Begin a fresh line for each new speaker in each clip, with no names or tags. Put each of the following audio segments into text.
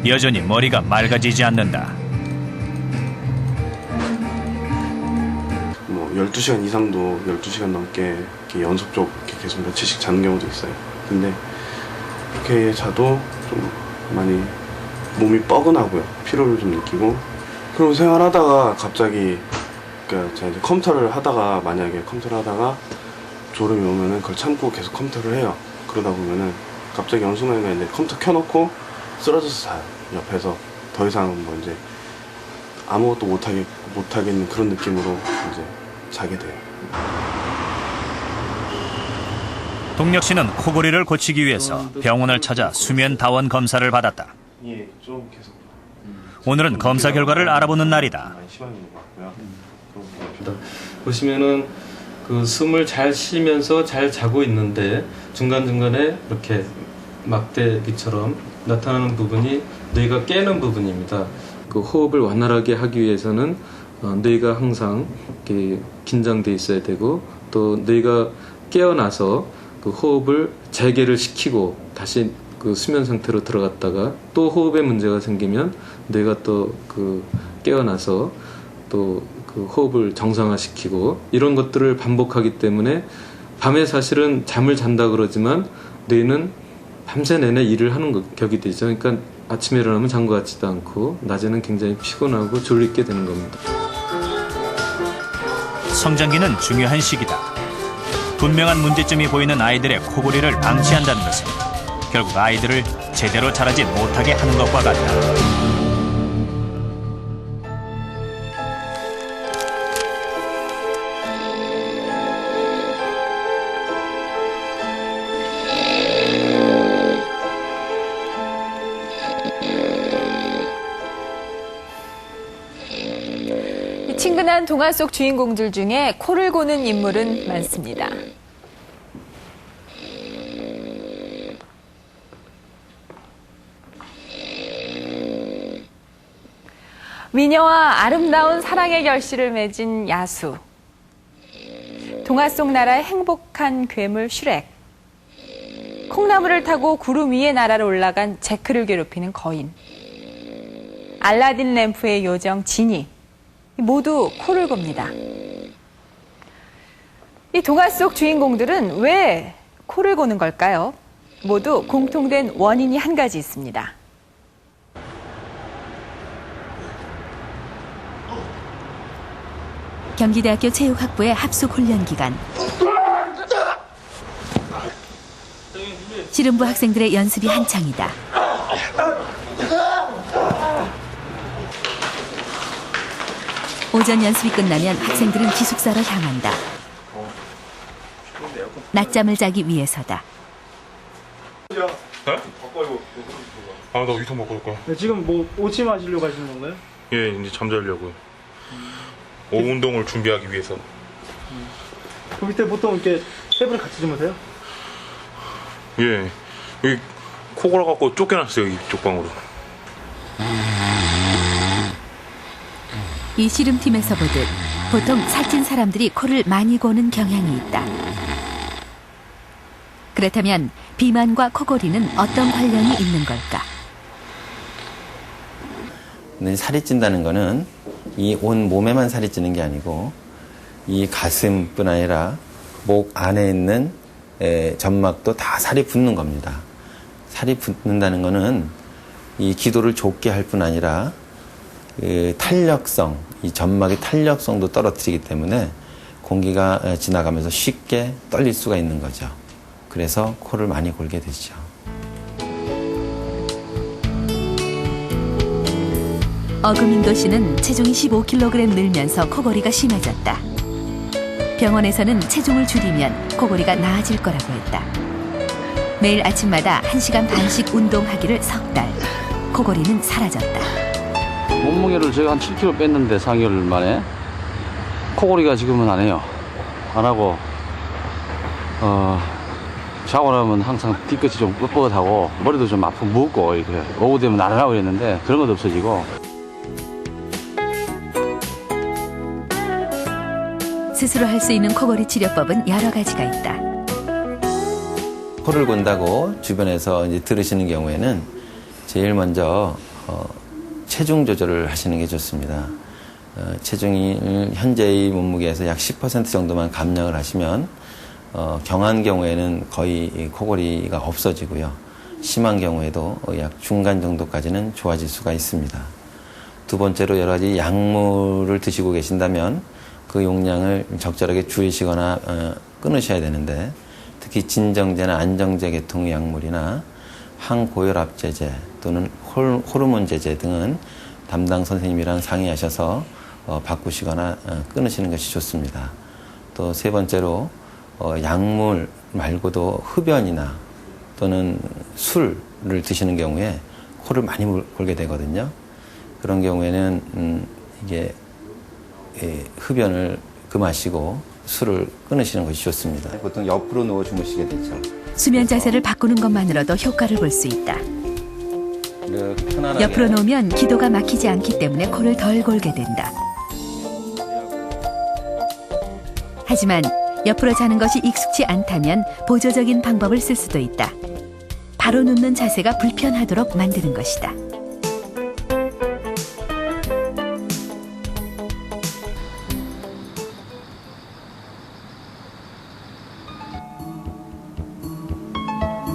여전히 머리가 맑아지지 않는다.
12시간 이상도 12시간 넘게 이렇게 연속적으로 이렇게 계속 며칠씩 자는 경우도 있어요. 근데 그렇게 자도 좀 많이 몸이 뻐근하고요. 피로를 좀 느끼고, 그리고 생활하다가 갑자기 그러니까 제가 이제 컴퓨터를 하다가 만약에 컴퓨터를 하다가 졸음이 오면은 그걸 참고 계속 컴퓨터를 해요. 그러다 보면은 갑자기 어느 순간에 이제 컴퓨터 켜놓고 쓰러져서 자요. 옆에서 더 이상 뭐 이제 아무것도 못하겠는 그런 느낌으로 이제 자게 돼요.
동력 씨는 코골이를 고치기 위해서 병원을 찾아 수면 다원 검사를 받았다.
예, 좀 계속.
오늘은 검사 결과를 알아보는 날이다.
많이 심한 것 같고요.
보시면은 그 숨을 잘 쉬면서 잘 자고 있는데 중간중간에 이렇게 막대기처럼 나타나는 부분이 뇌가 깨는 부분입니다. 그 호흡을 원활하게 하기 위해서는 뇌가 항상 이렇게 긴장돼 있어야 되고, 또 뇌가 깨어나서 그 호흡을 재개를 시키고 다시 그 수면 상태로 들어갔다가 또 호흡에 문제가 생기면 뇌가 또 그 깨어나서 또 그 호흡을 정상화시키고, 이런 것들을 반복하기 때문에 밤에 사실은 잠을 잔다 그러지만 뇌는 밤새 내내 일을 하는 격이 되죠. 그러니까 아침에 일어나면 잔 것 같지도 않고 낮에는 굉장히 피곤하고 졸리게 되는 겁니다.
성장기는 중요한 시기다. 분명한 문제점이 보이는 아이들의 코골이를 방치한다는 것은 결국 아이들을 제대로 자라지 못하게 하는 것과 같다.
친근한 동화 속 주인공들 중에 코를 고는 인물은 많습니다. 미녀와 아름다운 사랑의 결실을 맺은 야수. 동화 속 나라의 행복한 괴물 슈렉. 콩나물을 타고 구름 위의 나라로 올라간 제크를 괴롭히는 거인. 알라딘 램프의 요정 지니. 모두 코를 겁니다. 이 동화 속 주인공들은 왜 코를 고는 걸까요? 모두 공통된 원인이 한 가지 있습니다.
경기대학교 체육학부의 합숙 훈련 기간. 씨름부 학생들의 연습이 한창이다. 오전 연습이 끝나면 학생들은 기숙사로 향한다. 낮잠을 자기 위해서다.
네? 아, 나 위통 바꿔 올 거야.
네, 지금 뭐 오침 하시려고 하시는 건가요?
예, 이제 잠자려고요. 오후 운동을 준비하기 위해서.
그 밑에 보통 이렇게 세 분이 같이 주무세요?
예, 여기 코골아 갖고 쫓겨났어요, 이쪽 방으로.
이 씨름팀에서 보듯 보통 살찐 사람들이 코를 많이 고는 경향이 있다. 그렇다면 비만과 코골이는 어떤 관련이 있는 걸까?
살이 찐다는 거는 이 온 몸에만 살이 찌는 게 아니고 이 가슴뿐 아니라 목 안에 있는 점막도 다 살이 붙는 겁니다. 살이 붙는다는 거는 이 기도를 좁게 할 뿐 아니라 그 탄력성, 이 점막의 탄력성도 떨어뜨리기 때문에 공기가 지나가면서 쉽게 떨릴 수가 있는 거죠. 그래서 코를 많이 골게 되죠.
어금인도 씨는 체중이 15kg 늘면서 코골이가 심해졌다. 병원에서는 체중을 줄이면 코골이가 나아질 거라고 했다. 매일 아침마다 1시간 반씩 운동하기를 석 달. 코골이는 사라졌다.
몸무게를 제가 한 7kg 뺐는데 4개월 만에 코골이가 지금은 안 해요. 안 하고 자고 나면 항상 뒤끝이 좀 뻣뻣하고 머리도 좀 아프고 무겁고 이렇게 오후 되면 나른하고 그랬는데 그런 것도 없어지고.
스스로 할 수 있는 코골이 치료법은 여러 가지가 있다.
코를 곤다고 주변에서 이제 들으시는 경우에는 제일 먼저 체중 조절을 하시는 게 좋습니다. 체중이 현재의 몸무게에서 약 10% 정도만 감량을 하시면 경한 경우에는 거의 코골이가 없어지고요. 심한 경우에도 약 중간 정도까지는 좋아질 수가 있습니다. 두 번째로 여러 가지 약물을 드시고 계신다면 그 용량을 적절하게 줄이시거나 끊으셔야 되는데, 특히 진정제나 안정제 계통의 약물이나 항고혈압제제 또는 호르몬 제제 등은 담당 선생님이랑 상의하셔서 바꾸시거나 끊으시는 것이 좋습니다. 또 세 번째로 약물 말고도 흡연이나 또는 술을 드시는 경우에 코를 많이 골게 되거든요. 그런 경우에는 이게 흡연을 금하시고 술을 끊으시는 것이 좋습니다. 보통 옆으로 누워 주무시게 되죠.
수면 자세를 바꾸는 것만으로도 효과를 볼 수 있다.
이렇게 편안하게
옆으로 놓으면 기도가 막히지 않기 때문에 코를 덜 골게 된다. 하지만 옆으로 자는 것이 익숙치 않다면 보조적인 방법을 쓸 수도 있다. 바로 눕는 자세가 불편하도록 만드는 것이다.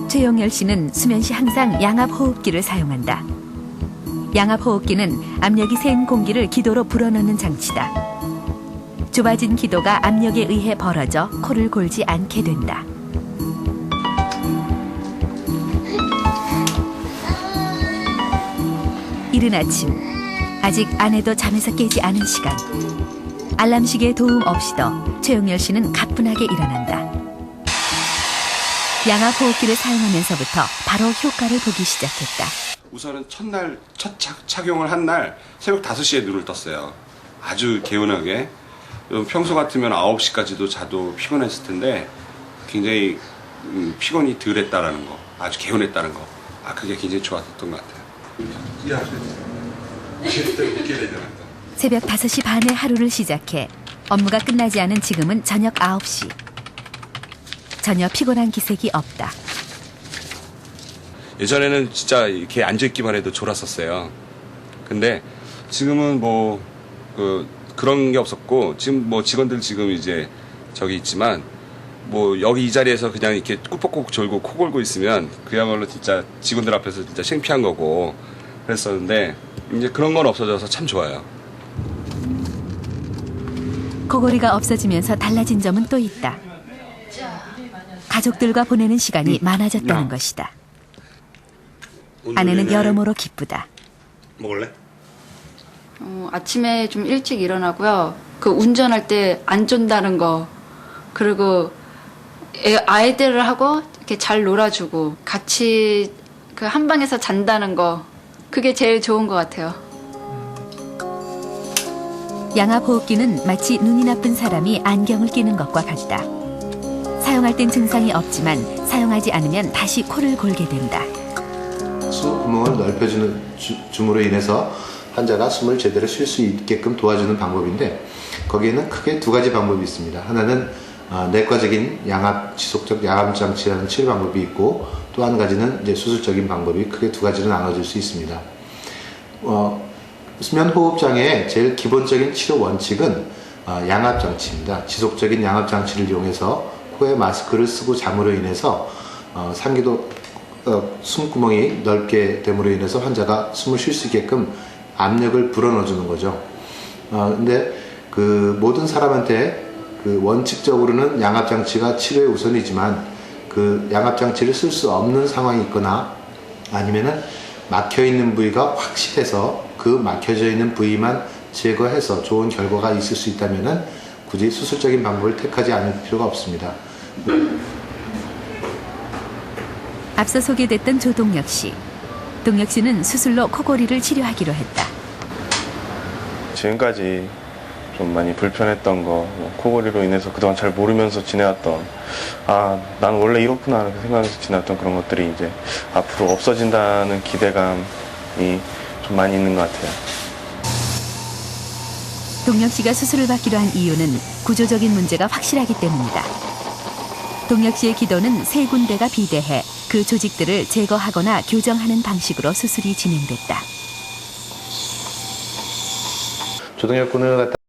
최용열 씨는 수면 시 항상 양압호흡기를 사용한다. 양압호흡기는 압력이 센 공기를 기도로 불어넣는 장치다. 좁아진 기도가 압력에 의해 벌어져 코를 골지 않게 된다. 이른 아침, 아직 아내도 잠에서 깨지 않은 시간. 알람시계의 도움 없이도 최용열 씨는 가뿐하게 일어난다. 양압호흡기를 사용하면서부터 바로 효과를 보기 시작했다.
우선은 첫날 첫 착용을 한 날 새벽 5시에 눈을 떴어요. 아주 개운하게. 평소 같으면 9시까지도 자도 피곤했을 텐데 굉장히 피곤이 덜했다라는 거, 아주 개운했다는 거, 그게 굉장히 좋았던 것 같아요.
새벽 5시 반에 하루를 시작해 업무가 끝나지 않은 지금은 저녁 9시. 전혀 피곤한 기색이 없다.
예전에는 진짜 이렇게 앉아있기만 해도 졸았었어요. 근데 지금은 그런 게 없었고, 지금 직원들 지금 이제 저기 있지만, 여기 이 자리에서 그냥 이렇게 꾸벅꾸벅 졸고 코 골고 있으면 그야말로 진짜 직원들 앞에서 진짜 창피한 거고 그랬었는데, 이제 그런 건 없어져서 참 좋아요.
코골이가 없어지면서 달라진 점은 또 있다. 가족들과 보내는 시간이 많아졌다는 것이다. 아내는 여러모로 기쁘다.
먹을래?
아침에 좀 일찍 일어나고요. 운전할 때 안 쫀다는 거, 그리고 아이들을 하고 이렇게 잘 놀아주고 같이 한 방에서 잔다는 거, 그게 제일 좋은 것 같아요.
양압호흡기는 마치 눈이 나쁜 사람이 안경을 끼는 것과 같다. 사용할 땐 증상이 없지만 사용하지 않으면 다시 코를 골게 된다.
수구멍을 넓혀주는 줌으로 인해서 환자가 숨을 제대로 쉴 수 있게끔 도와주는 방법인데, 거기에는 크게 두 가지 방법이 있습니다. 하나는 내과적인 지속적 양압장치라는 치료 방법이 있고, 또 한 가지는 이제 수술적인 방법이 크게 두 가지로 나눠질 수 있습니다. 수면 호흡 장애의 제일 기본적인 치료 원칙은 양압장치입니다. 지속적인 양압장치를 이용해서 코에 마스크를 쓰고 잠으로 인해서 상기도 숨구멍이 넓게 됨으로 인해서 환자가 숨을 쉴 수 있게끔 압력을 불어넣어주는 거죠. 근데 모든 사람한테 원칙적으로는 양압장치가 치료의 우선이지만, 양압장치를 쓸 수 없는 상황이 있거나 아니면은 막혀있는 부위가 확실해서 그 막혀져 있는 부위만 제거해서 좋은 결과가 있을 수 있다면은 굳이 수술적인 방법을 택하지 않을 필요가 없습니다.
앞서 소개됐던 조동혁 씨. 동혁 씨는 수술로 코골이를 치료하기로 했다.
지금까지 좀 많이 불편했던 거, 코골이로 인해서 그동안 잘 모르면서 지내왔던, 난 원래 이렇구나 이렇게 생각해서 지내왔던 그런 것들이 이제 앞으로 없어진다는 기대감이 좀 많이 있는 것 같아요.
동혁 씨가 수술을 받기로 한 이유는 구조적인 문제가 확실하기 때문이다. 동혁 씨의 기도는 3군데가 비대해 그 조직들을 제거하거나 교정하는 방식으로 수술이 진행됐다.
조동혁 군을 갖다